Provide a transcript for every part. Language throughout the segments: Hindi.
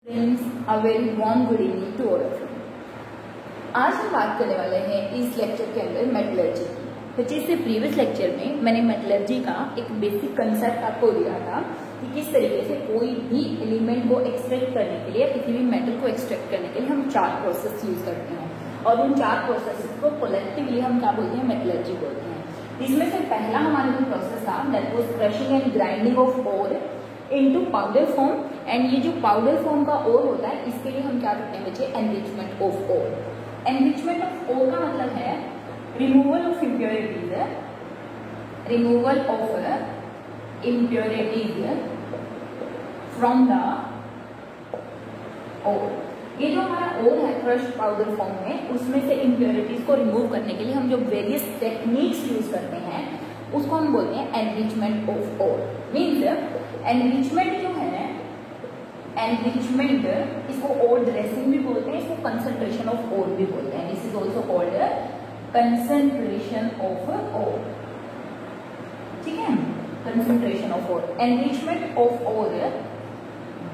Friends, a very warm good evening to all of you. आज हम बात करने वाले हैं इस लेक्चर के अंदर मेटलर्जी की। तो जिससे प्रीवियस लेक्चर में मैंने मेटलर्जी का एक बेसिक कंसेप्ट आपको दिया था कि किस तरीके से कोई भी एलिमेंट को एक्सट्रैक्ट करने के लिए, किसी भी मेटल को एक्सट्रैक्ट करने के लिए हम 4 प्रोसेस यूज करते हैं और उन 4 प्रोसेस को कलेक्टिवली हम क्या बोलते हैं, मेटलर्जी बोलते हैं। इसमें से पहला हमारा जो प्रोसेस था that was crushing and grinding of ore into powder form. And ये जो पाउडर फॉर्म का ओर होता है इसके लिए हम क्या करते हैं बच्चे, enrichment of ore. Enrichment of ore का मतलब है removal of impurities, removal of impurities from the ore. ये जो हमारा ओर है क्रश्ड पाउडर फॉर्म में, उसमें से इम्प्योरिटीज को रिमूव करने के लिए हम जो वेरियस टेक्निक्स यूज करते हैं उसको हम बोलते हैं enrichment of ore. Means enrichment जो है, एनरिचमेंट इसको ओर ड्रेसिंग भी बोलते हैं, इसको कंसंट्रेशन ऑफ ओर भी बोलते हैं। This is also called concentration of ore. ठीक है, concentration of ore. Enrichment of ore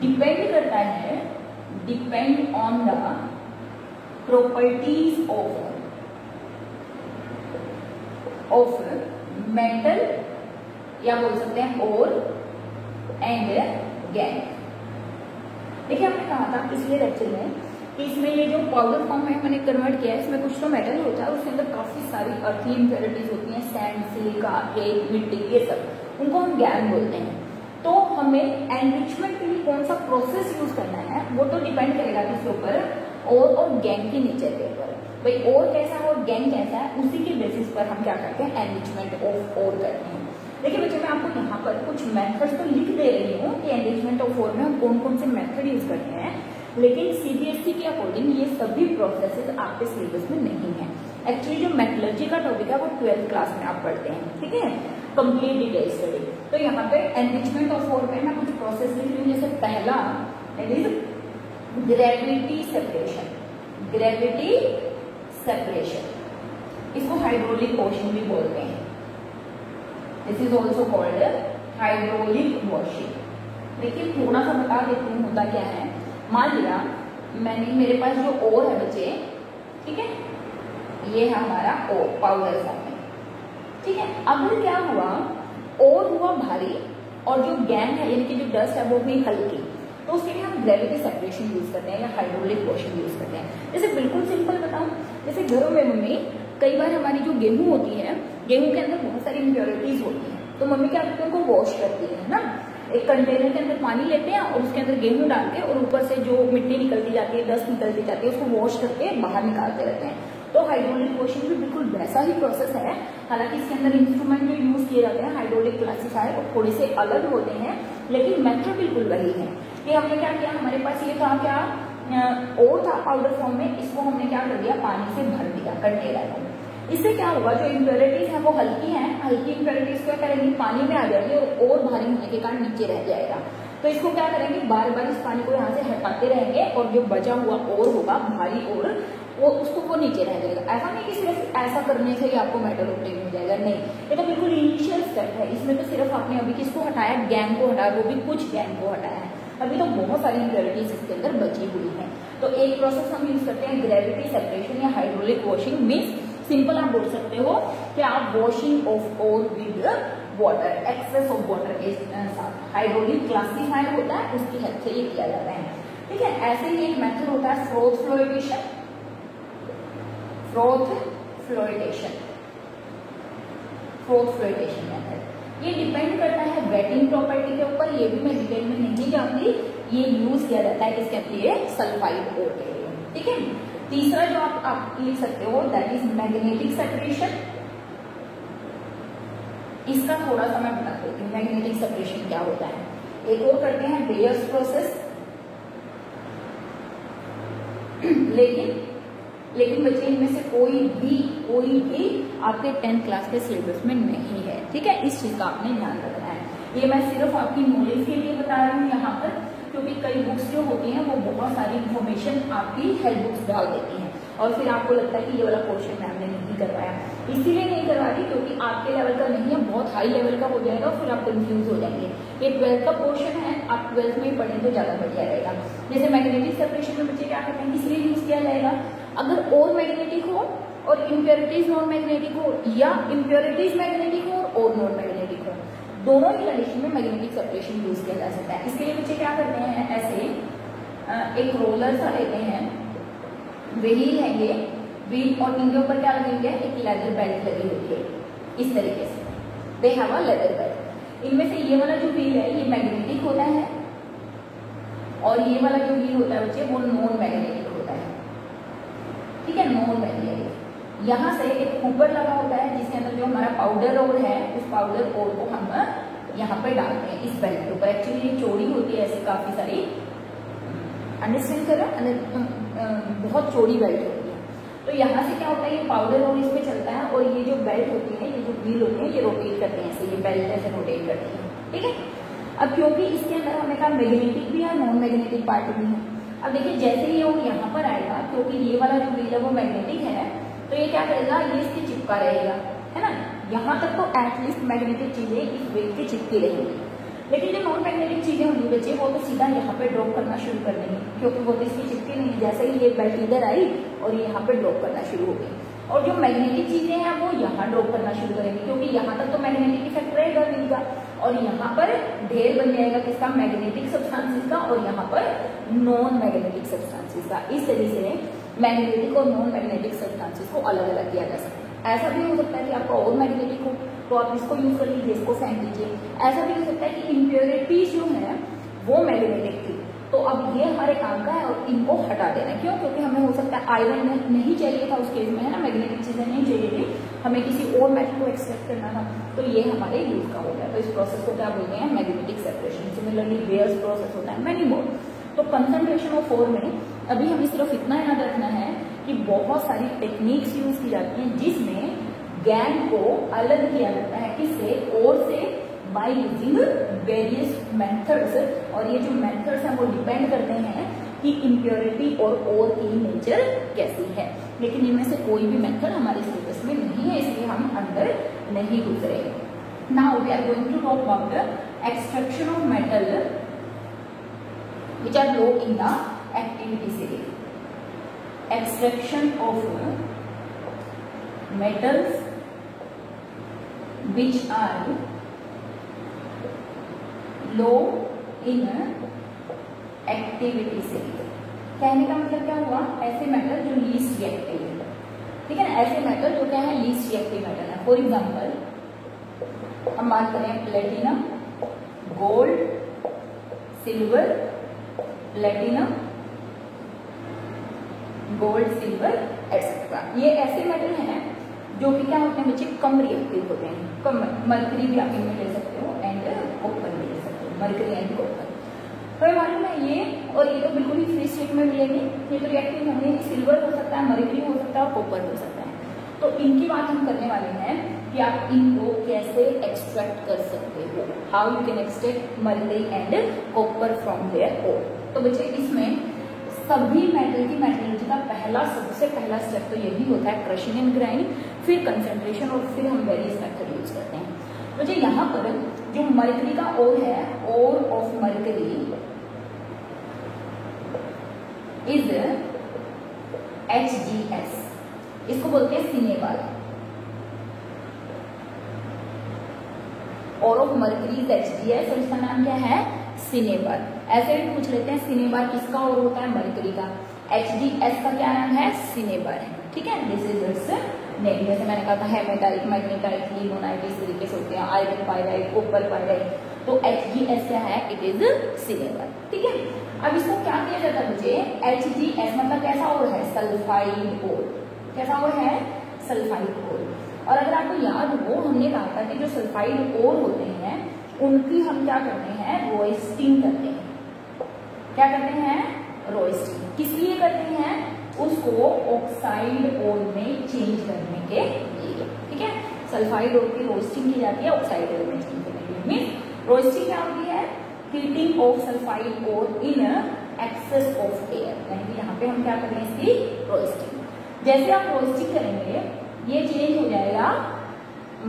depend करता है, depend on the properties of metal, या बोल सकते हैं ओर एंड गैंग। देखिए हमने कहा था पिछले लेक्चर में कि इसमें ये जो पाउडर फॉर्म है मैंने कन्वर्ट किया है, इसमें कुछ तो मेटल होता है, उसके अंदर काफी सारी अर्थी इम्प्योरिटीज होती हैं, सैंड, सिलिका, रेत, मिट्टी, ये सब, उनको हम गैंग बोलते हैं। तो हमें एनरिचमेंट के लिए कौन सा प्रोसेस यूज करना है वो तो डिपेंड करेगा किसके ऊपर, ओर और गैंग के नेचर के ऊपर। भाई ओर कैसा है और गैंग कैसा है, उसी के बेसिस पर हम क्या करते हैं, एनरिचमेंट ऑफ ओर करते हैं। देखिए बच्चों, मैं आपको यहाँ पर कुछ मेथड्स तो लिख दे रही हूँ कि एनरिचमेंट ऑफ ओर में हम कौन कौन से मेथड यूज करते हैं, लेकिन सीबीएसई के अकॉर्डिंग ये सभी प्रोसेसेस आपके सिलेबस में नहीं है। एक्चुअली जो मेटलर्जी का टॉपिक है वो 12th क्लास में आप पढ़ते हैं, ठीक है, कंप्लीट डिटेल स्टडी। तो यहाँ पे एनरिचमेंट ऑफ ओर में मैं कुछ प्रोसेस लिख रही हूँ। जैसे पहला ग्रेविटी सेपरेशन, ग्रेविटी सेपरेशन, इसको हाइड्रोलिक वॉशिंग भी बोलते हैं। This is also called hydraulic washing. देखिए थोड़ा सा बता देती हूँ होता क्या है। मान लिया मेरे पास जो ओर है बच्चे, ठीक है, ये है हमारा ओर पाउडर फॉर्म में, ठीक है। अब क्या हुआ, ओर हुआ भारी और जो गैंग है यानी कि जो डस्ट है वो हुई हल्की, तो उसके लिए हम ग्रेविटी सेपरेशन यूज करते हैं या हाइड्रोलिक वॉशिंग यूज करते हैं। जैसे बिल्कुल सिंपल बताऊं, जैसे घरों में मम्मी कई बार हमारी जो गेहूं होती है, गेहूं के अंदर बहुत सारी इम्प्योरिटीज होती है, तो मम्मी क्या करती है, उनको वॉश करती है ना। एक कंटेनर के अंदर पानी लेते हैं और उसके अंदर गेहूं डाल के और ऊपर से जो मिट्टी निकलती जाती है, डस्ट निकलती जाती है, उसको वॉश करके बाहर निकालते रहते हैं। तो हाइड्रोलिक वॉशिंग भी बिल्कुल वैसा ही प्रोसेस है। हालांकि इसके अंदर इंस्ट्रूमेंट जो यूज किए जाते हैं हाइड्रोलिक क्लासिफायर, वो थोड़े से अलग होते हैं, लेकिन मेथड बिल्कुल वही है। ये हमने क्या किया, हमारे पास ये था क्या, ओर था पाउडर फॉर्म में, इसको हमने क्या कर दिया, पानी से भर दिया कंटेनर को। इससे क्या होगा, जो इम्प्योरिटीज है वो हल्की हैं, हल्की इम्प्योरिटीज क्या करेंगी, पानी में आ जाएगी और भारी होने के कारण नीचे रह जाएगा। तो इसको क्या करेंगे, बार बार इस पानी को यहाँ से हटाते रहेंगे और जो बचा हुआ ओर होगा, भारी ओर, वो नीचे रह जाएगा। ऐसा नहीं कि सिर्फ ऐसा करने से ही आपको मेटल ऑब्टेन हो जाएगा, नहीं, ये तो बिल्कुल इनिशियल स्टेप है। इसमें तो सिर्फ आपने अभी किसको हटाया, गैंग को हटाया, वो भी कुछ गैंग को हटाया है, अभी तो बहुत सारी इम्प्योरिटीज इसके अंदर बची हुई है। तो एक प्रोसेस हम यूज करते हैं ग्रेविटी सेपरेशन या हाइड्रोलिक वॉशिंग। मीन्स सिंपल आप बोल सकते हो कि आप washing of ore with water, excess of water के साथ। हाइड्रोलिक क्लासिफायर होता है, उसकी हेल्प से ये किया जाता है, ठीक है। ऐसे ही एक मेथड होता है फ्रोथ फ्लोएटेशन, फ्रोथ फ्लोएटेशन, फ्रोथ फ्लोएटेशन मेथड। ये डिपेंड करता है वेटिंग प्रॉपर्टी के ऊपर, ये भी मैं डिटेल में नहीं जानती। ये यूज किया जाता है किसके लिए, सल्फाइड ओर के लिए, ठीक है। तीसरा जो आप लिख सकते हो दैट इज मैग्नेटिक सेपरेशन। इसका थोड़ा सा मैं बता देती हूँ मैग्नेटिक सेपरेशन क्या होता है। एक और करते हैं बेयर्स प्रोसेस, लेकिन बच्चे इनमें से कोई भी आपके 10th क्लास के सिलेबस में नहीं है, ठीक है। इस चीज का आपने ध्यान रखना है। ये मैं सिर्फ आपकी नॉलेज के लिए बता रही हूँ यहाँ पर, क्योंकि कई बुक्स जो होती हैं वो बहुत सारी इन्फॉर्मेशन आपकी हेल्प बुक्स डाल देती हैं। और फिर आपको लगता है कि ये वाला क्वेश्चन मैम ने नहीं करवाया। इसीलिए नहीं करवा रही क्योंकि आपके लेवल का नहीं है, बहुत हाई लेवल का हो जाएगा, फिर आप कंफ्यूज हो जाएंगे। ये 12th का पोर्शन है, आप 12th में ही पढ़ें तो ज्यादा बढ़िया रहेगा। जैसे मैग्नेटिक सेपरेशन में बच्चे क्या करते हैं, किस लिए यूज किया जाएगा, अगर और मैग्नेटिक हो और इम्प्योरिटीज नॉन मैग्नेटिक हो, या इम्प्योरिटीज मैग्नेटिक हो और नॉन मैग्नेटिक हो, दोनों ही कंडीशन में मैग्नेटिक सेपरेशन यूज किया जा सकता है। इसके लिए बच्चे क्या करते हैं, ऐसे एक रोलर सा लेते हैं, व्हील है ये व्हील, और इनके ऊपर क्या लगी हुई है, एक लेदर बेल्ट लगी हुई है इस तरीके से, they have a leather belt. इनमें से ये वाला जो व्हील है ये मैग्नेटिक होता है, और ये वाला जो व्हील होता है बच्चे वो नॉन मैग्नेटिक होता है, ठीक है, नॉन मैग्नेटिक। यहाँ से एक ऊपर लगा होता है जिसके अंदर जो हमारा पाउडर ओर है, उस पाउडर ओर को हम यहाँ पे डालते हैं इस बेल्ट के ऊपर। एक्चुअली ये चौड़ी होती है ऐसे काफी सारी, अंडरस्टैंड करो, बहुत चौड़ी बेल्ट होती है। तो यहाँ से क्या होता है, ये पाउडर और इस पे चलता है, और ये जो बेल्ट होती है, ये जो व्हील होते हैं, ये रोटेट करते हैं ऐसे, ये बेल्ट ऐसे रोटेट करती है, ठीक है। अब क्योंकि इसके अंदर हमने कहा मैग्नेटिक भी है, नॉन मैग्नेटिक पार्ट भी है। अब देखिए जैसे ही ये यहाँ पर आएगा, क्योंकि ये वाला जो व्हील है वो मैग्नेटिक है, तो ये क्या करेगा, ये इसके चिपका रहेगा, है ना। यहाँ तक तो एटलीस्ट मैग्नेटिक चीजें इस वेव के चिपकी रहेंगी, लेकिन जो नॉन मैग्नेटिक चीजें होंगी बच्चे वो तो सीधा यहाँ पे ड्रॉप करना शुरू कर देंगी, क्योंकि वो तो इसकी चिपकी नहीं है। जैसे ही ये बेल्ट इधर आई और ये यहाँ पे ड्रॉप करना शुरू हो गई, और जो मैग्नेटिक चीजें हैं वो यहाँ ड्रॉप करना शुरू करेंगी, क्योंकि यहाँ तक तो मैग्नेटिक इफेक्ट रहेगा व्हील का, और यहाँ पर ढेर बन जाएगा किसका, मैग्नेटिक सब्सटेंसेस का, और यहाँ पर नॉन मैग्नेटिक सब्सटेंसेस का। इस तरीके से मैग्नेटिक और नॉन मैग्नेटिक सब्सटेंसेस को अलग अलग किया जा सकता है। ऐसा भी हो सकता है कि आपका और मैग्नेटिक हो तो आप इसको यूज कर लीजिए, इसको फेंक दीजिए। ऐसा भी हो सकता है कि इम्प्योरिटीज जो है वो मैग्नेटिक थी, तो अब ये हमारे काम का है और इनको हटा देना है। क्यों, क्योंकि हमें हो सकता है आयरन नहीं चाहिए था उस केस में, है ना, मैग्नेटिक चीजें नहीं चाहिए थी, हमें किसी और मेटल को एक्सट्रैक्ट करना था, तो ये हमारे यूज का हो गया। तो इस प्रोसेस को क्या बोलते हैं, magnetic separation. Similarly bears process होता है, मैनी मोर। तो कंसंट्रेशन ऑफ ओर में अभी हमें सिर्फ इतना याद रखना है कि बहुत सारी टेक्निक्स यूज की जाती हैं जिसमें गैंग को अलग किया जाता है, किससे, ओर से, बाय यूजिंग वेरियस मेथड्स। और ये जो मेथड्स हैं वो डिपेंड करते हैं कि इम्प्योरिटी और ओर की नेचर कैसी है, लेकिन इनमें से कोई भी मेथड हमारे सिलेबस में नहीं है, इसलिए हम अंदर नहीं गुजरे। Now we are going to talk about extraction of metal which are low in the activity series. Extraction of metals which are low in activity series. कहने का मतलब क्या हुआ, ऐसे मेटल जो लीस्ट रिएक्टिव है, ठीक है ना, ऐसे मेटल जो क्या है, लीस्ट रिएक्टिव मेटल है। फॉर एग्जाम्पल हम बात करें platinum, gold, silver, platinum, gold, silver etcetera, ये ऐसे मेटल हैं जो कि क्या होते हैं बच्चे, कम रिएक्टिव होते हैं। कम, मरकरी भी आप इनमें ले सकते हो एंड कॉपर भी ले सकते हो, मरकरी एंड कॉपर। तो मालूम है ये, और ये तो बिल्कुल ही फ्री स्टेट में मिलेंगे, ये तो रिएक्टिव होंगे, सिल्वर हो सकता है, मरकरी हो सकता है और कॉपर हो सकता है। तो इनकी बात हम करने वाले हैं कि आप इनको कैसे एक्सट्रैक्ट कर सकते हो, how you can extract mercury and copper from their ore. तो बच्चे इसमें सभी मेटल की मेटलर्जी का सबसे पहला स्टेप तो यही होता है, क्रशिंग एंड ग्राइंडिंग, फिर कंसंट्रेशन, और फिर हम वेरियस मेथड यूज करते हैं। बच्चे यहाँ पर जो मरकरी का ओर है, ore of mercury is HGS, इसको बोलते हैं cinnabar. Ore of mercury is HGS और इसका नाम क्या है, सिनेबार। ऐसे भी पूछ लेते हैं, सिनेबार किसका ओर होता है, मरकरी का। HGS का क्या नाम है, सिनेबार है, ठीक है। This is it's name. जैसे मैंने कहा था हेमेटाइट, मैग्नेटाइट, लिमोनाइट, इस तरीके से होते हैं, आयरन पाइराइट, कॉपर पाइराइट। तो HGS क्या है, इट इज सिनेबार, ठीक है। अब इसको क्या किया जाता है बच्चे, HGS मतलब कैसा ओर है, सल्फाइड ओर। कैसा ओर है, सल्फाइड ओर। और अगर आपको याद हो, हमने कहा था कि जो सल्फाइड ओर होते हैं उनकी हम क्या करते हैं, रोस्टिंग करते हैं। क्या करते हैं, रोस्टिंग। किस लिए करते हैं, उसको ऑक्साइड ओर में चेंज करने के लिए, ठीक है। सल्फाइड ओर की रोस्टिंग की जाती है ऑक्साइड ओर में चेंज करने के लिए। रोस्टिंग क्या होती है, heating of sulphide ore in excess of air, यानी कि यहाँ पे हम क्या कर रहे हैं, इसकी रोस्टिंग। जैसे आप रोस्टिंग करेंगे ये चेंज हो जाएगा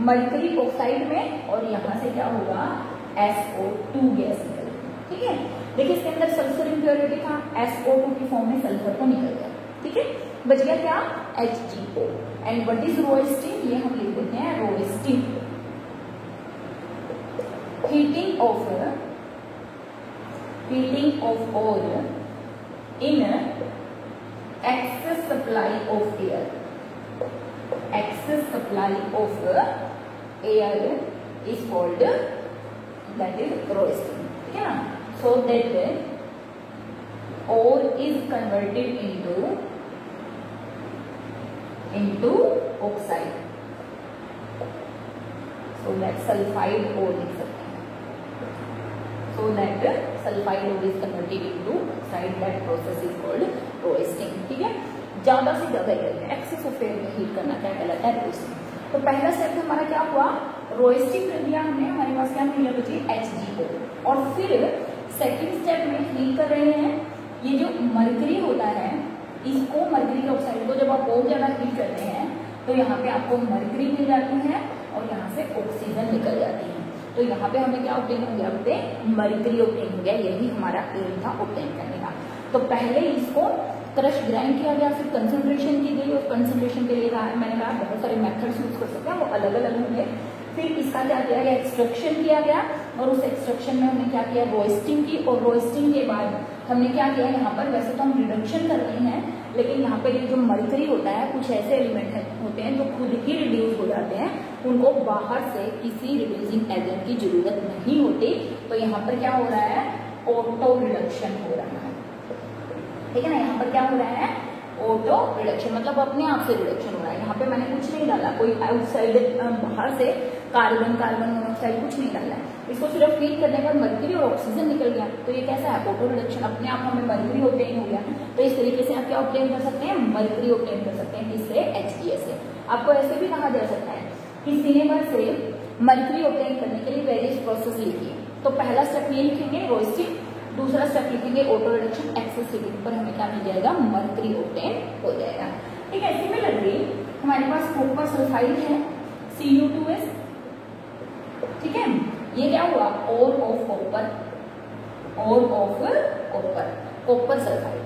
मर्करी ऑक्साइड में और यहाँ से क्या होगा SO2 गैस निकल, ठीक है। देखिए इसके अंदर सल्फर इम्प्योरिटी था, SO2 की फॉर्म में सल्फर तो निकल गया, ठीक है। बच गया क्या HGO। And what is roasting, ये हम लिख देते हैं roasting, heating of oil in excess supply of air, excess supply of air is called that is roasting, ठीक है ना। So that ore is converted into oxide, so that sulfide ore लिख सकते हैं, so that sulfide ore is converted into oxide, that process is called roasting, ठीक है। ज्यादा से ज्यादा एक्सेस ऑफ एयर में हीट करना क्या कहलाता है रोस्टिंग। तो पहला स्टेप हमारा क्या हुआ, रोस्टिंग कर दिया हमने, हमारे पास क्या मिला बची HGO। और फिर सेकंड स्टेप में हीट कर रहे हैं, ये जो मरकरी होता है इसको, मरकरी ऑक्साइड को जब आप बहुत ज्यादा हीट करते हैं तो यहाँ पे आपको मरकरी मिल जाती है और यहाँ से ऑक्सीजन निकल जाती है। तो यहाँ पे हमें क्या ऑब्टेन हो गया, मरकरी ऑब्टेन हो गया, यही हमारा एम था ऑब्टेन करने का। तो पहले इसको क्रश ग्राइंड किया गया, फिर कंसंट्रेशन की गई, और कंसंट्रेशन के लिए मैंने कहा बहुत सारे मेथड्स यूज कर सकते हैं, वो अलग अलग होंगे। फिर इसका क्या किया गया, एक्सट्रैक्शन किया गया, और उस एक्सट्रैक्शन में हमने क्या किया, रोस्टिंग की। और रोस्टिंग के बाद हमने क्या किया, यहाँ पर वैसे तो हम रिडक्शन कर रहे हैं, लेकिन यहाँ पर जो मरकरी होता है, कुछ ऐसे एलिमेंट होते हैं जो खुद ही रिड्यूस हो जाते हैं, उनको बाहर से किसी रिड्यूसिंग एजेंट की जरूरत नहीं होती। तो यहाँ पर क्या हो रहा है, ऑटो रिडक्शन हो रहा है, ठीक है ना। यहाँ पर क्या हो रहा है, ऑटो रिडक्शन, मतलब अपने आप से रिडक्शन हो रहा है। यहाँ पे मैंने कुछ नहीं डाला, कोई आउटसाइड बाहर से कार्बन मोनोऑक्साइड कुछ नहीं डाला है, इसको सिर्फ हीट करने पर मरकरी और ऑक्सीजन निकल गया। तो ये कैसा है, ऑटो रिडक्शन, अपने आप हमें मरकरी ऑब्टेन हो गया। तो इस तरीके से आप क्या ऑब्टेन कर सकते हैं, मरकरी ऑब्टेन कर सकते हैं, किससे, HGS से। आपको ऐसे भी कहा जा सकता है कि सिनेमा से मरकरी ऑब्टेन करने के लिए वेरियस प्रोसेस लिखिए। तो पहला स्टेप ये लिखेंगे रोस्टिंग, दूसरा स्टेप लिखेंगे ऑटो रिडक्शन, एक्सेस हीटिंग पर हमें क्या मिल जाएगा, मरकरी ऑब्टेन हो जाएगा, ठीक है। सिमिलरली हमारे पास कॉपर सल्फाइड है Cu2S, ठीक है। ये क्या हुआ, ओर ऑफ कॉपर सल्फाइड।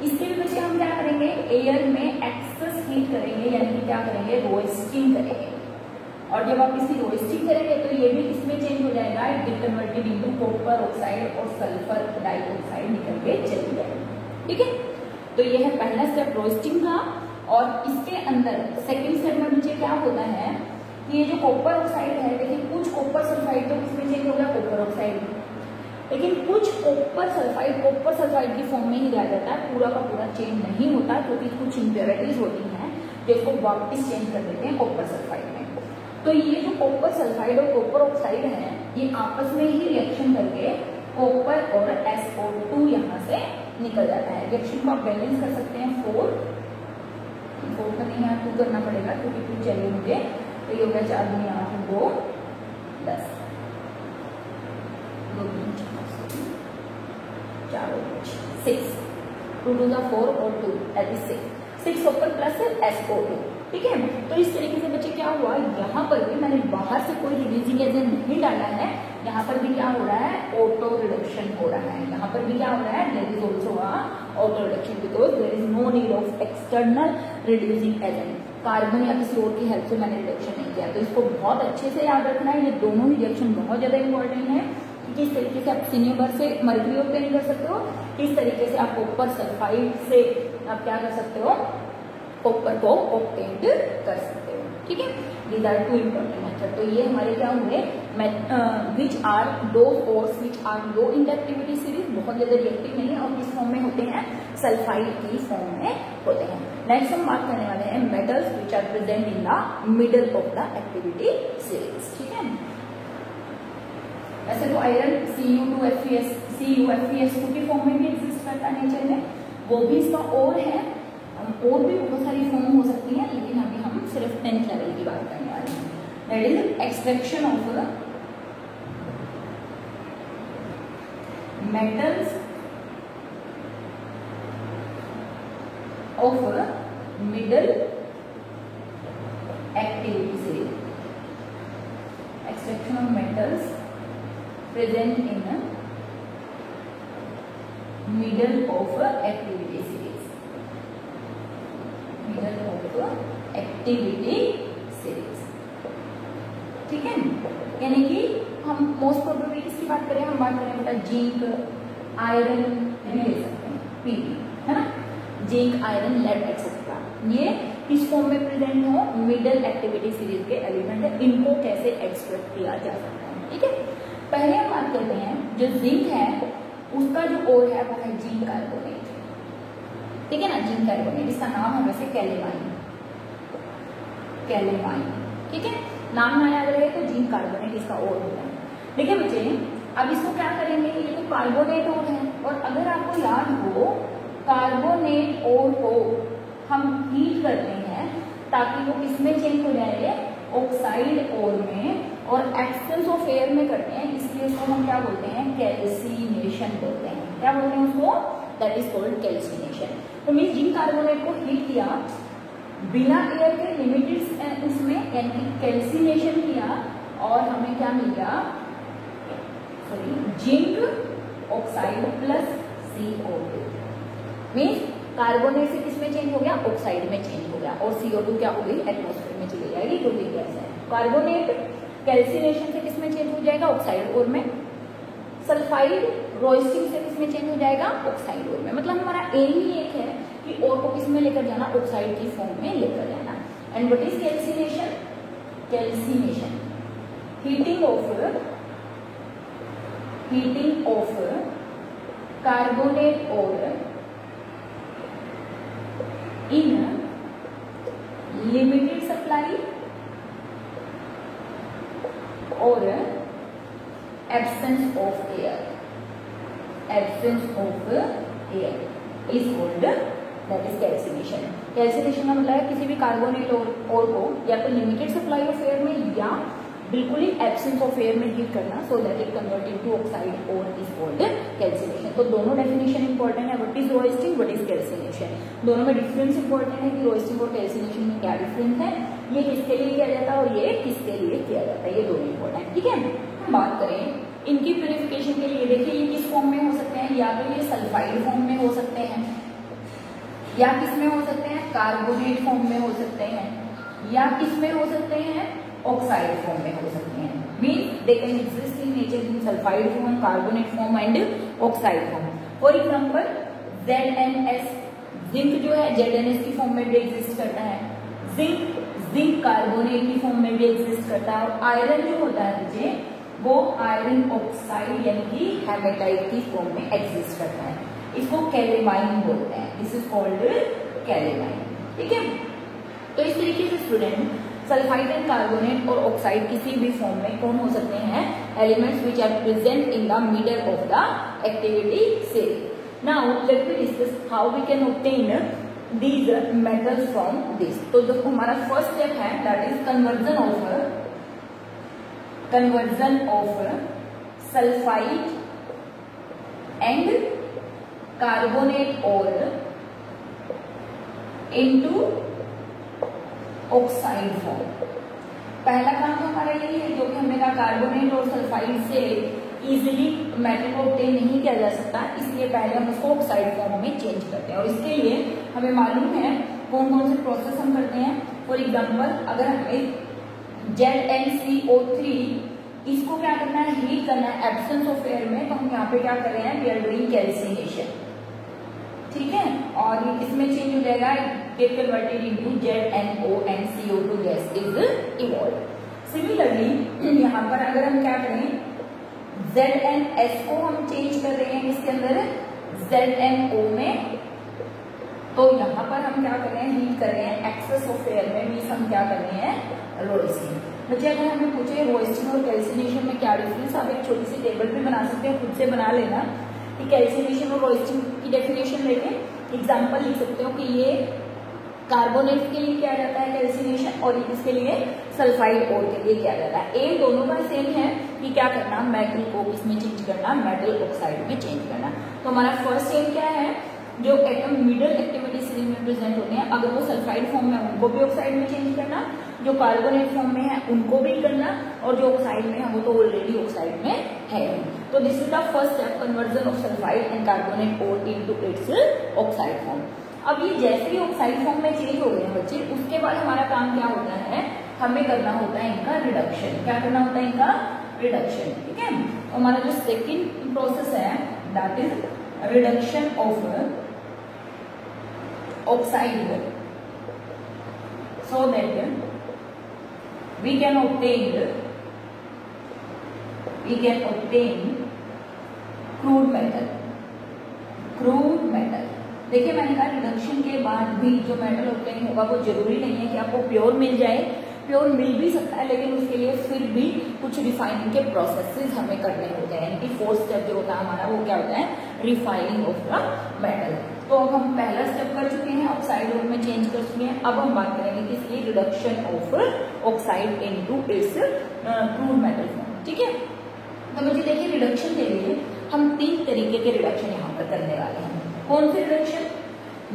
इसके भी बच्चे हम क्या करेंगे, एयर में एक्सेस हीट करेंगे, यानी कि क्या करेंगे, रोस्टिंग करेंगे। और जब आप इसकी रोस्टिंग करेंगे तो ये भी इसमें चेंज हो जाएगा, it get converted into copper oxide और सल्फर डाइऑक्साइड निकल के चली जाएगी, ठीक है। तो ये है पहला स्टेप रोस्टिंग का। और इसके अंदर सेकंड स्टेप में नीचे क्या होता है कि ये जो कॉपर ऑक्साइड है, देखिए कुछ कॉपर सल्फाइड तो इसमें चेंज हो गया कॉपर ऑक्साइड, लेकिन कुछ कॉपर सल्फाइड की फॉर्म में ही रह जाता है, पूरा का पूरा चेंज नहीं होता, क्योंकि कुछ इम्प्योरिटीज होती हैं जो इसको वापस चेंज कर देते हैं कॉपर सल्फाइड में। तो ये जो कॉपर सल्फाइड और कॉपर ऑक्साइड है, ये आपस में ही रिएक्शन करके कॉपर और SO2 यहाँ से निकल जाता है। रिएक्शन को आप बैलेंस कर सकते हैं, 4 का नहीं, यहाँ 2 करना पड़ेगा क्योंकि 2 चाहिए मुझे। तो ये हो गया 4 दूनी 8 2 10 2 3 4 6 2 2 4 और 2 that is 6 copper plus SO2, ठीक है। तो इस तरीके से बच्चे क्या हुआ, यहाँ पर भी मैंने बाहर से कोई रिड्यूसिंग एजेंट नहीं डाला है, यहाँ पर भी क्या हो रहा है, ऑटो रिडक्शन हो रहा है। यहाँ पर भी क्या हो रहा है, there is also auto reduction because there is no need of external reducing agent, carbon या किसी और की हेल्प से मैंने रिडक्शन नहीं किया। तो इसको बहुत अच्छे से याद रखना है, ये दोनों ही रिएक्शन बहुत ज्यादा इंपॉर्टेंट है। किस तरीके से आप सिनेबर से मरकरी ऑब्टेन कर सकते हो, किस तरीके से आप कॉपर सल्फाइड से आप क्या कर सकते हो, कॉपर को ऑब्टेन कर सकते हो, ठीक है। These are 2 important method. तो ये हमारे क्या हुए, which are those ores which are low in the activity series, बहुत ज्यादा रिएक्टिव नहीं है और किस फॉर्म में होते हैं, सल्फाइड की फॉर्म में होते हैं। नेक्स्ट हम बात करने वाले हैं metals which are present in the middle of the activity series, ठीक है। वैसे तो आयरन CuFeS2 की फॉर्म में भी एग्जिस्ट करता है नेचर में, वो भी इसका और है, और भी बहुत सारी फॉर्म हो सकती है, लेकिन अभी हम सिर्फ 10th लेवल की बात करने वाले हैं। That is extraction of metals of middle activity series, extraction of metals present in middle of activity series, middle of activity series. ठीक है, यानी कि हम मोस्ट प्रोबेबली किसकी बात करें, हम बात करें बेटा जिंक, आयरन भी ले सकते हैं, पीवी है ना, जिंक, आयरन, लेड एक्सेट्रा, ये किस फॉर्म में प्रेजेंट हो, मिडल एक्टिविटी सीरीज के एलिमेंट है, इनको कैसे एक्सट्रैक्ट किया जा सकता है। ठीक है, पहले हम बात करते हैं जो जिंक है उसका जो ओर है वो है जिंक कार्बोनेट। ठीक है ना, जिंक कार्बोनेट, इसका नाम है वैसे कैलेमाइन, कैलेमाइन। ठीक है, नाम ना याद रहे तो जिंक कार्बोनेट इसका ओर होता है। देखिए बच्चे, अब इसको क्या करेंगे, ये तो कार्बोनेट ओर है, और अगर आपको याद हो कार्बोनेट ओर को हम हीट करते हैं ताकि वो किसमें चेंज हो जाए, ऑक्साइड ओर में, और एक्सेंस ऑफ एयर में करते हैं, इसलिए उसको हम क्या बोलते हैं, कैल्सिनेशन बोलते हैं। क्या बोलते हैं उसको, दैट इज कॉल्ड कैल्सिनेशन। तो मीन्स जिंक कार्बोनेट को हीट किया बिना एयर के, लिमिटेड उसमें, यानी कि कैल्सिनेशन किया, और हमें क्या मिल गया, sorry, zinc oxide plus CO2। Means carbonate से किसमें चेंज हो गया, ऑक्साइड में चेंज हो गया, और CO2 क्या हो गई, एटमॉस्फेयर में चली जाएगी, जो भी गैस है। कार्बोनेट कैल्सिनेशन से किसमें चेंज हो जाएगा, ऑक्साइड ओर में। सल्फाइड रोइस्टिंग से किसमें चेंज हो जाएगा, ऑक्साइड ओर में। मतलब हमारा एम ही एक है कि ओर को किसमें लेकर जाना, ऑक्साइड की फॉर्म में लेकर जाना। And what is calcination, calcination heating of carbonate ore in limited supply और absence of air, absence of air is called, that is calcination। Calcination का मतलब है किसी भी कार्बोनेट और को या तो लिमिटेड सप्लाई ऑफ एयर में या बिल्कुल ही एब्सेंस ऑफ एयर में हीट करना, so that it convert into oxide और इज कॉल्ड कैल्सिनेशन। तो दोनों डेफिनेशन इंपॉर्टेंट है, what is roasting, what is calcination, दोनों में डिफरेंस इंपॉर्टेंट है कि रोइस्टिंग और कैल्सिनेशन में क्या डिफरेंस है, ये किसके लिए किया जाता है और ये किसके लिए किया जाता है, ये दोनों इंपॉर्टेंट। ठीक है, बात करें इनकी प्यूरिफिकेशन के लिए, देखिए ये किस फॉर्म में हो सकते हैं, या तो ये सल्फाइड फॉर्म में हो सकते हैं, या किस में हो सकते हैं, कार्बोनेट फॉर्म में हो सकते हैं, या किस में हो सकते हैं, ऑक्साइड फॉर्म में हो सकते हैं। Means they can exist in nature in sulphide form, carbonate form and oxide form. For example ZnS, zinc जो है ZnS की फॉर्म में भी एग्जिस्ट करता है, जिंक कार्बोनेट की फॉर्म में भी एग्जिस्ट करता है, और आयरन जो होता है बच्चे वो आयरन ऑक्साइड यानी कि हेमेटाइट की फॉर्म में एग्जिस्ट करता है, इसको कैलेमाइन बोलते हैं, दिस इज कॉल्ड कैलेमाइन। ठीक है, तो इस तरीके से स्टूडेंट सल्फाइड एंड कार्बोनेट और ऑक्साइड किसी भी फॉर्म में कौन हो सकते हैं, elements which are present in the middle of the activity series. Now let me discuss how we can obtain these metals from this। तो जो हमारा फर्स्ट स्टेप है that is conversion of sulphide and carbonate ore into oxide form. पहला काम तो हमारा यही है, जो कि हमने कहा कार्बोनेट और सल्फाइड से इजिली मेटल को ऑब्टेन नहीं किया जा सकता, इसलिए पहले हम उसको ऑक्साइड फॉर्म में चेंज करते हैं, और इसके लिए हमें मालूम है कौन कौन से प्रोसेस हम करते हैं। फॉर एग्जांपल अगर हमें ZnCO3 इसको क्या करना है, हीट करना है एब्सेंस ऑफ एयर में, तो हम यहाँ पे क्या कर रहे हैं, वी आर डूइंग कैल्सिनेशन। ठीक है, और इसमें चेंज हो जाएगा, get converted into ZnO and CO2 gas is evolve. Similarly यहाँ पर अगर हम क्या करें, ZnS को हम चेंज कर रहे हैं इसके अंदर ZnO में, तो यहाँ पर हम क्या कर रहे हैं, हीट कर रहे हैं एक्सेस ऑफ एयर में, मीन्स हम क्या कर रहे हैं, रोइस्टिंग। बच्चे अगर हमें पूछे रोइस्टिंग और कैल्सिनेशन में क्या डिफरेंस, आप एक छोटी सी टेबल भी बना सकते हैं, खुद से बना लेना कि कैल्सिनेशन और रोइस्टिंग की डेफिनेशन लेके एग्जाम्पल लिख सकते हो कि ये कार्बोनेट के लिए किया जाता है कैल्सिनेशन, और इसके लिए सल्फाइड ओर के लिए किया जाता है। एम दोनों का सेम है कि क्या करना, मेटल को किसमें चेंज करना, मेटल ऑक्साइड में चेंज करना। तो हमारा फर्स्ट एम क्या है, जो एटम मिडल एक्टिविटी स्टेज में प्रेजेंट होते हैं, अगर वो सल्फाइड फॉर्म में उनको भी ऑक्साइड में चेंज करना, जो कार्बोनेट फॉर्म में है उनको भी करना, और जो ऑक्साइड में है वो तो ऑलरेडी ऑक्साइड में है। तो this is the first step, conversion of sulphide and carbonate ore into its oxide form. अब ये जैसे ही ऑक्साइड फॉर्म में चेंज हो गए हैं बच्चे, उसके बाद हमारा काम क्या होता है, हमें करना होता है इनका रिडक्शन। क्या करना होता है इनका रिडक्शन, ठीक है। तो हमारा जो सेकेंड प्रोसेस है that is reduction of oxide so that we can obtain crude metal। देखिए मैंने कहा रिडक्शन के बाद भी जो मेटल ऑब्टेन होगा वो जरूरी नहीं है कि आपको प्योर मिल जाए, प्योर मिल भी सकता है, लेकिन उसके लिए फिर भी कुछ रिफाइनिंग के प्रोसेसेस हमें करने होते हैं। यानी कि फोर्थ स्टेप जो होता है हमारा वो क्या होता है, रिफाइनिंग ऑफ द मेटल। तो अब हम पहला स्टेप कर चुके हैं, ऑक्साइड ओर में चेंज कर चुके हैं। अब हम बात करेंगे किसकी, reduction of oxide into its crude metal form, ठीक है। तो मुझे देखिए रिडक्शन के लिए हम 3 तरीके के रिडक्शन यहाँ पर करने वाले हैं। कौन से रिडक्शन,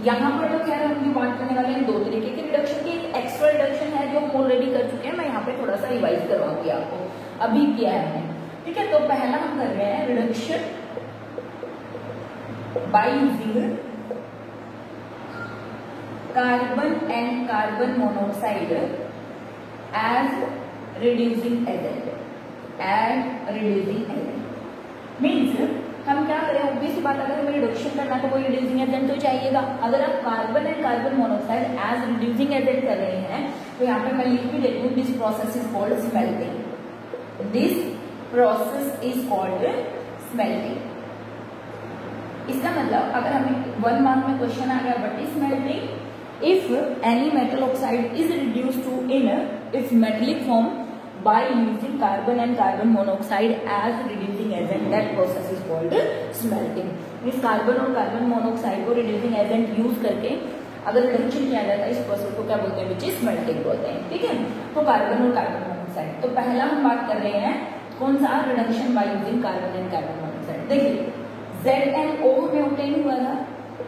यहाँ पर तो खैर हम जो बात करने वाले हैं 2 तरीके के रिडक्शन की। एक एक्स्ट्रा रिडक्शन है जो हम ऑलरेडी कर चुके हैं, मैं यहाँ पे थोड़ा सा रिवाइज करवाऊंगी आपको, अभी किया है हमने, ठीक है। तो पहला हम कर रहे हैं reduction by using carbon and carbon monoxide as reducing agent. Means हम क्या करें, ऑब्वियस बात, अगर हमें रिडक्शन करना तो कोई रिड्यूसिंग एजेंट तो चाहिएगा। अगर आप carbon and carbon monoxide as reducing agent कर रहे हैं तो यहाँ पे मैं लिख भी देती हूँ, this process is called smelting. This process is called smelting. इसका मतलब अगर हमें 1 मार्क में क्वेश्चन आ गया what is smelting, if any metal oxide is reduced to in its metallic form by using carbon and carbon monoxide as reducing agent, that process is called smelting। इस कार्बन और कार्बन मोनोऑक्साइड को रिड्यूसिंग एजेंट यूज करके अगर रिडक्शन किया जाता है, इस प्रोसेस को क्या बोलते हैं, विच इज स्मेल्टिंग बोलते हैं, ठीक है। तो कार्बन और कार्बन मोनोऑक्साइड, तो पहला हम बात कर रहे हैं कौन सा, reduction by using carbon and carbon monoxide. देखिए ZnO हमें ऑब्टेन हुआ था,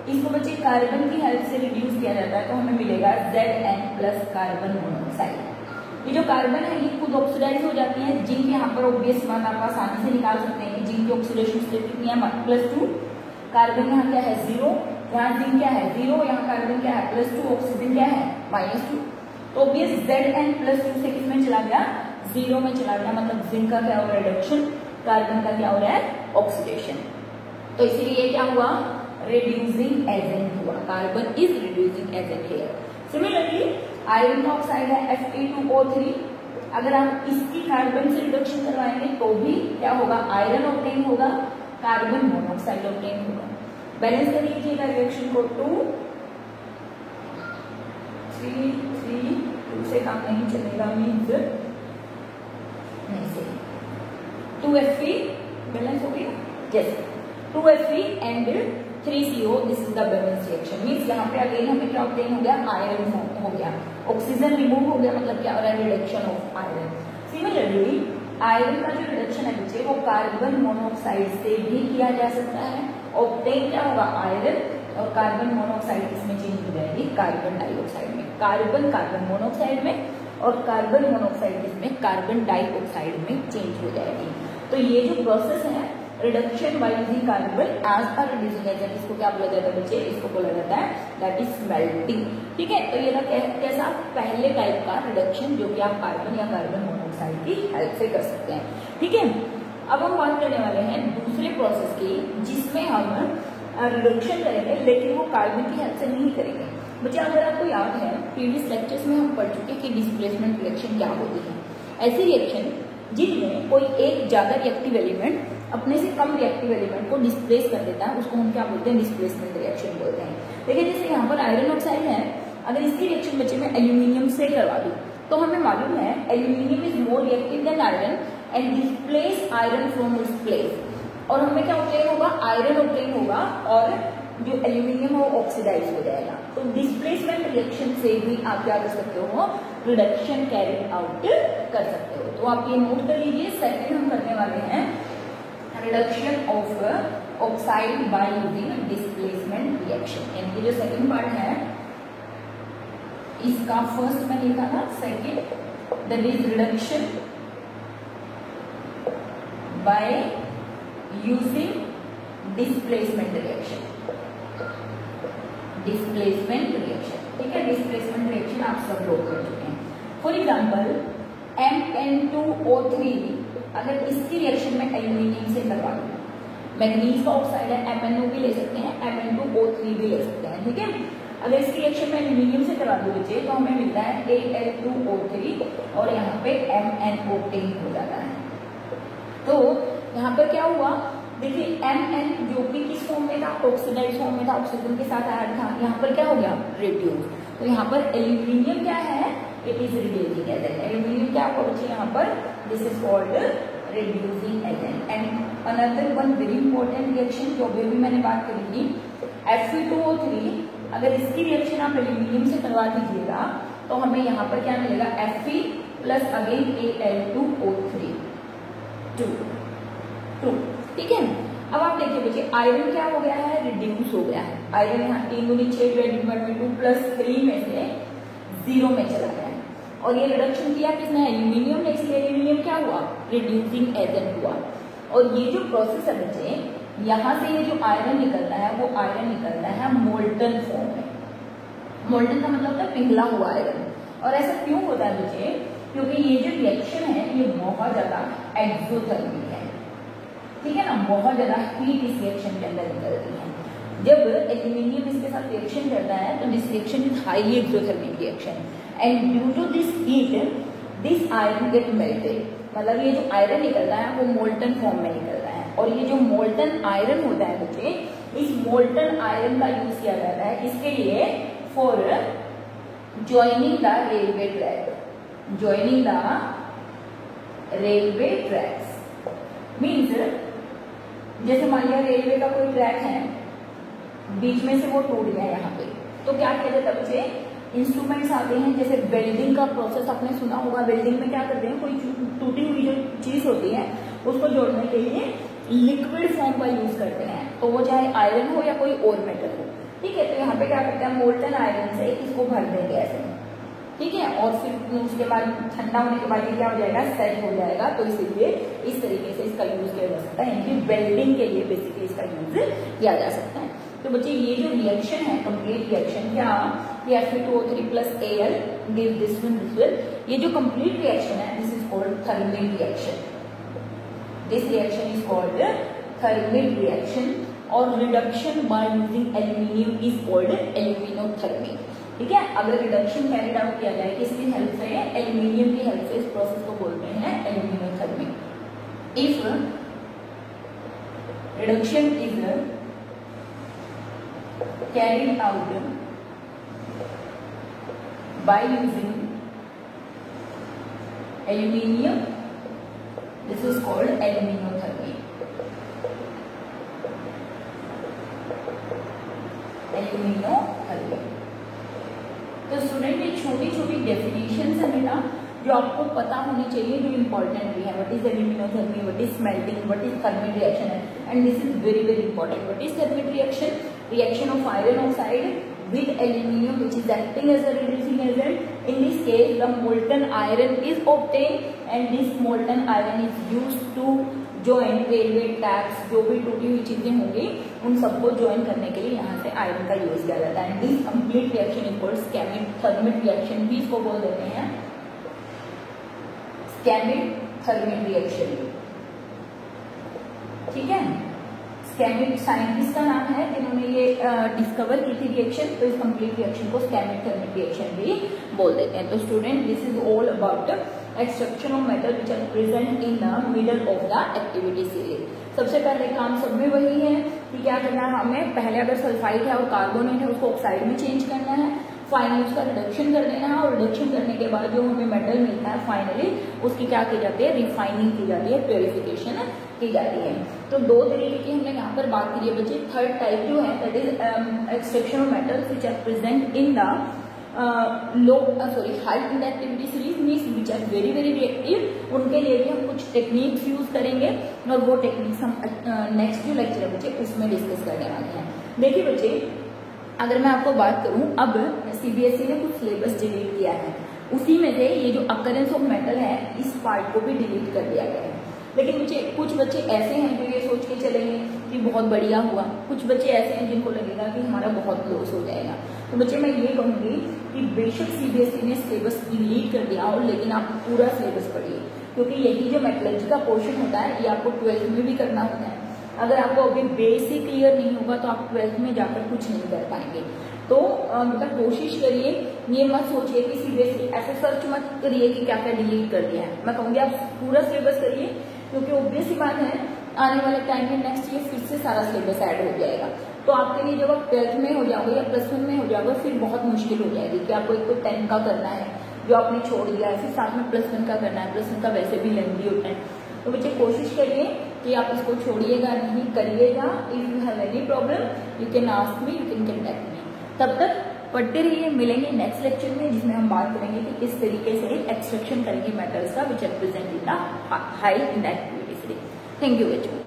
इसको बच्चे कार्बन की हेल्प से रिड्यूस किया जाता है तो हमें मिलेगा Zn प्लस कार्बन मोनोऑक्साइड। ये जो कार्बन है ये खुद ऑक्सीडाइज हो जाती है, जिंक यहाँ पर ऑब्वियस मान आप आसानी से निकाल सकते हैं, जिंक की ऑक्सीडेशन स्टेट कितनी है +2, कार्बन यहाँ क्या है 0, यहाँ जिंक क्या है 0, यहाँ कार्बन क्या है +2, ऑक्सीजन क्या है -2। तो ऑब्वियस Zn +2 से किसमें चला गया, 0 में चला गया, मतलब जिंक का क्या हो रहा है रिडक्शन, कार्बन का क्या हो रहा है ऑक्सीडेशन। तो इसीलिए क्या हुआ, रिड्यूसिंग एजेंट हुआ, carbon is reducing agent here. Similarly iron oxide है Fe2O3, अगर आप इसकी कार्बन से रिडक्शन करवाएंगे तो भी क्या होगा, आयरन ऑब्टेन होगा, कार्बन मोनोऑक्साइड ऑब्टेन होगा। बैलेंस कर लीजिएगा रिएक्शन को, 2 3 3 2 से काम नहीं चलेगा, मीन्स नहीं से 2Fe बैलेंस हो गया, yes 2Fe and 3CO, this is the balance reaction. Means यहाँ पे अगेन हमें क्या ऑब्टेन हो गया, आयरन हो गया, ऑक्सीजन रिमूव हो गया, मतलब क्या हो रहा है, reduction of iron. Similarly iron का जो रिडक्शन है बच्चे वो कार्बन मोनोऑक्साइड से भी किया जा सकता है। ऑब्टेन क्या होगा, आयरन, और कार्बन मोनोऑक्साइड किसमें चेंज हो जाएगी, कार्बन डाइऑक्साइड में। कार्बन कार्बन मोनोऑक्साइड में और कार्बन मोनोऑक्साइड किसमें, कार्बन डाइऑक्साइड में चेंज हो जाएगी। तो ये जो प्रोसेस है reduction by using carbon as a reducing agent, इसको क्या बोला जाता है बच्चे, इसको बोला जाता है दैट इज स्मेल्टिंग, ठीक है। तो ये था कैसा, पहले टाइप का रिडक्शन जो कि आप कार्बन या कार्बन मोनोऑक्साइड की हेल्प से कर सकते हैं, ठीक है। अब हम बात करने वाले हैं दूसरे प्रोसेस की, जिसमें हम रिडक्शन करेंगे लेकिन वो कार्बन की हेल्प से नहीं करेंगे। बच्चे अगर आपको याद है प्रीवियस लेक्चर्स में हम पढ़ चुके कि डिस्प्लेसमेंट रिएक्शन क्या होती है। ऐसी रिएक्शन जिनमें कोई एक ज्यादा रिएक्टिव एलिमेंट अपने से कम रिएक्टिव एलिमेंट को डिस्प्लेस कर देता है, उसको हम क्या बोलते हैं, डिस्प्लेसमेंट रिएक्शन बोलते हैं। देखिए जैसे यहाँ पर आयरन ऑक्साइड है, अगर इसकी रिएक्शन बच्चे में एल्यूमिनियम से करवा दूं तो हमें मालूम है aluminium is more reactive than iron and displace iron from its place, और हमें क्या ऑब्टेन होगा, आयरन ऑब्टेन होगा और जो एल्यूमिनियम है वो ऑक्सीडाइज हो जाएगा। तो डिस्प्लेसमेंट रिएक्शन से भी आप क्या कर सकते हो, रिडक्शन कैरी आउट कर सकते हो। तो आप ये नोट कर लीजिए, सेकंड हम करने वाले हैं reduction of oxide by using displacement reaction. यानी कि जो सेकंड पार्ट है इसका फर्स्ट में लिखा था, second that is reduction by using displacement reaction. Displacement reaction, ठीक है, डिस्प्लेसमेंट रिएक्शन आप सब लोग कर चुके हैं। फॉर एग्जाम्पल MN2O3 अगर इसकी रिएक्शन में एल्यूमिनियम से करवा दूं, मैग्नीज का ऑक्साइड है MnO भी ले सकते हैं, Mn2O3 भी ले सकते हैं, ठीक है। अगर इसकी रिएक्शन में एल्यूमिनियम से करवा दो बच्चे तो हमें मिलता है Al2O3 और यहाँ पे MnO10 हो जाता है। तो यहाँ पर क्या हुआ, देखिए Mn जो कि किस फॉर्म में था, ऑक्सीडाइज फॉर्म में था, ऑक्सीजन के साथ ऐड था, यहाँ पर क्या हो गया, रिड्यूस। तो यहाँ पर एल्यूमिनियम क्या है, it is reducing agent. Aluminium क्या होगा बच्चे यहाँ पर, this is called reducing agent. And another one very important reaction जो अभी मैंने बात करी थी, Fe2O3 अगर इसकी रिएक्शन आप एल्यूमिनियम से करवा दीजिएगा तो हमें यहाँ पर क्या मिलेगा, Fe प्लस अगेन Al2O3 2, ठीक है। अब आप देखिए बच्चे आयरन क्या हो गया है, रिड्यूस हो गया है। आयरन यहाँ 3 गुनी 6 2 प्लस 3 में से 0 में चला गया है और ये रिडक्शन किया किसने, एल्यूमिनियम ने, इसलिए एल्यूमिनियम क्या हुआ, रिड्यूसिंग एजेंट हुआ। और ये जो प्रोसेस है बच्चे, यहाँ से ये जो आयरन निकलता है वो आयरन निकलता है मोल्टन फॉर्म में। मोल्टन का मतलब होता है पिघला हुआ आयरन। और ऐसा क्यों होता है बच्चे, क्योंकि ये जो रिएक्शन है ये बहुत ज्यादा एक्सोथर्मिक है, ठीक है ना, बहुत ज्यादा हीट इस रिएक्शन के अंदर निकलती है। जब एल्यूमिनियम इसके साथ रिएक्शन करता है तो this reaction is highly exothermic reaction and due to this heat this iron get melted. मतलब ये जो आयरन निकलता है वो मोल्टन फॉर्म में निकलता है और ये जो मोल्टन आयरन होता है बच्चे, इस मोल्टन आयरन का यूज किया जाता है इसके लिए for joining the railway track. Joining the railway tracks means जैसे मान लिया रेलवे का कोई ट्रैक है, बीच में से वो टूट गया यहाँ पे, तो क्या किया जाता है बच्चे, इंस्ट्रूमेंट्स आते हैं, जैसे वेल्डिंग का प्रोसेस आपने सुना होगा। वेल्डिंग में क्या करते हैं, कोई टूटी हुई जो चीज होती है उसको जोड़ने के लिए लिक्विड फॉर्म का यूज करते हैं, तो वो चाहे आयरन हो या कोई और मेटल हो, ठीक है। तो यहाँ पे क्या करते हैं, मोल्टन आयरन से इसको भर देंगे ऐसे, ठीक है, और फिर उसके बाद ठंडा होने के बाद ये क्या हो जाएगा, सेट हो जाएगा। तो इसीलिए इस तरीके से इसका यूज किया जा सकता है, यानी वेल्डिंग के लिए बेसिकली इसका यूज किया जा सकता है। तो बच्चे ये जो रिएक्शन है, कंप्लीट रिएक्शन, क्या ये Fe2O3 plus Al give this one this one, ये जो कंप्लीट रिएक्शन है this is called thermic reaction. This reaction is called thermic reaction और reduction by using aluminium is called aluminothermy, ठीक है। अगर रिडक्शन कैरिड आउट किया जाए किसकी हेल्प से, एल्यूमिनियम की हेल्प से, इस प्रोसेस को बोलते हैं aluminothermy. If reduction is carried out by using aluminium, this is called aluminothermy। Aluminothermy. तो स्टूडेंट ये छोटी छोटी डेफिनेशन है बेटा जो आपको पता होनी चाहिए, जो इंपॉर्टेंट भी है। What is aluminothermy, what is smelting, what is thermic reaction है, and this is very very important. What is thermic reaction, reaction of iron oxide with aluminium which is acting as a reducing agent. In this case the molten iron is obtained and this molten iron is used to join railway tracks। जो भी टूटी हुई चीजें होंगी उन सबको ज्वाइन करने के लिए यहाँ से आयरन का यूज किया जाता है। This complete reaction is called स्कैमिक थर्मिक रिएक्शन, भी इसको बोल देते हैं स्कैमिक थर्मिक रिएक्शन, ठीक है। स्कैमिक साइंटिस्ट का नाम है जिन्होंने ये डिस्कवर की थी रिएक्शन, तो इस कंप्लीट रिएक्शन को स्कैमिक थर्मिक रिएक्शन भी बोल देते हैं। तो student this is all about extraction of metal which are present in the middle of the activity series. सबसे पहले काम सब में वही है कि क्या करना है हमें, पहले अगर सल्फाइड है और कार्बोनेट है उसको ऑक्साइड में चेंज करना है, फाइनली उसका रिडक्शन कर देना है और रिडक्शन करने के बाद जो हमें मेटल मिलता है फाइनली उसकी क्या की जाती है, रिफाइनिंग की जाती है, प्योरिफिकेशन की जाती है। तो दो तरीके की हमने यहाँ पर बात की है बच्चे। थर्ड टाइप जो है that is extraction of metals which are present in the high inductivity series means which are very very reactive, उनके लिए भी हम कुछ टेक्निक्स यूज करेंगे और वो टेक्निक्स हम नेक्स्ट जो लेक्चर है बच्चे उसमें डिस्कस करने वाले हैं। देखिए बच्चे, अगर मैं आपको बात करूं, अब सीबीएसई ने कुछ सिलेबस डिलीट किया है, उसी में से ये जो अकरेंस ऑफ मेटल है इस पार्ट को भी डिलीट कर दिया गया है। लेकिन मुझे कुछ बच्चे ऐसे हैं जो ये सोच के चलेंगे कि बहुत बढ़िया हुआ, कुछ बच्चे ऐसे हैं जिनको लगेगा कि हमारा बहुत लॉस हो जाएगा। तो बच्चे मैं ये कहूंगी कि बेशक सीबीएसई ने सिलेबस डिलीट कर दिया हो, लेकिन आप पूरा सिलेबस पढ़िए, क्योंकि यही जो मेटलर्जी का पोर्शन होता है ये आपको 12th में भी करना होता है। अगर आपको अभी बेसिक क्लियर नहीं होगा तो आप 12th में जाकर कुछ नहीं कर पाएंगे। तो मतलब कोशिश करिए, ये मत सोचिए कि सीबीएसई ऐसे सर्च मत करिए कि क्या क्या डिलीट कर दिया है। मैं कहूंगी आप पूरा सिलेबस करिए, क्योंकि ऑब्वियस ही बात है आने वाले टाइम में नेक्स्ट ईयर फिर से सारा सिलेबस ऐड हो जाएगा। तो आपके लिए जब आप 12th में हो जाओगे या +1 में हो जाओगे फिर बहुत मुश्किल हो जाएगी कि आपको एक तो 10 का करना है जो आपने छोड़ दिया है, फिर साथ में +1 का करना है। +1 का वैसे भी लेंथी होता है। तो बच्चे कोशिश करिए कि आप इसको छोड़िएगा नहीं, करिएगा। If you have any problem you can ask me, you can contact me. तब तक पढ़ते रहिए, मिलेंगे नेक्स्ट लेक्चर में जिसमें हम बात करेंगे कि किस तरीके से एक्सट्रैक्शन करेंगे मेटल्स का which are present in the high inductivity series. Thank you बच्चों।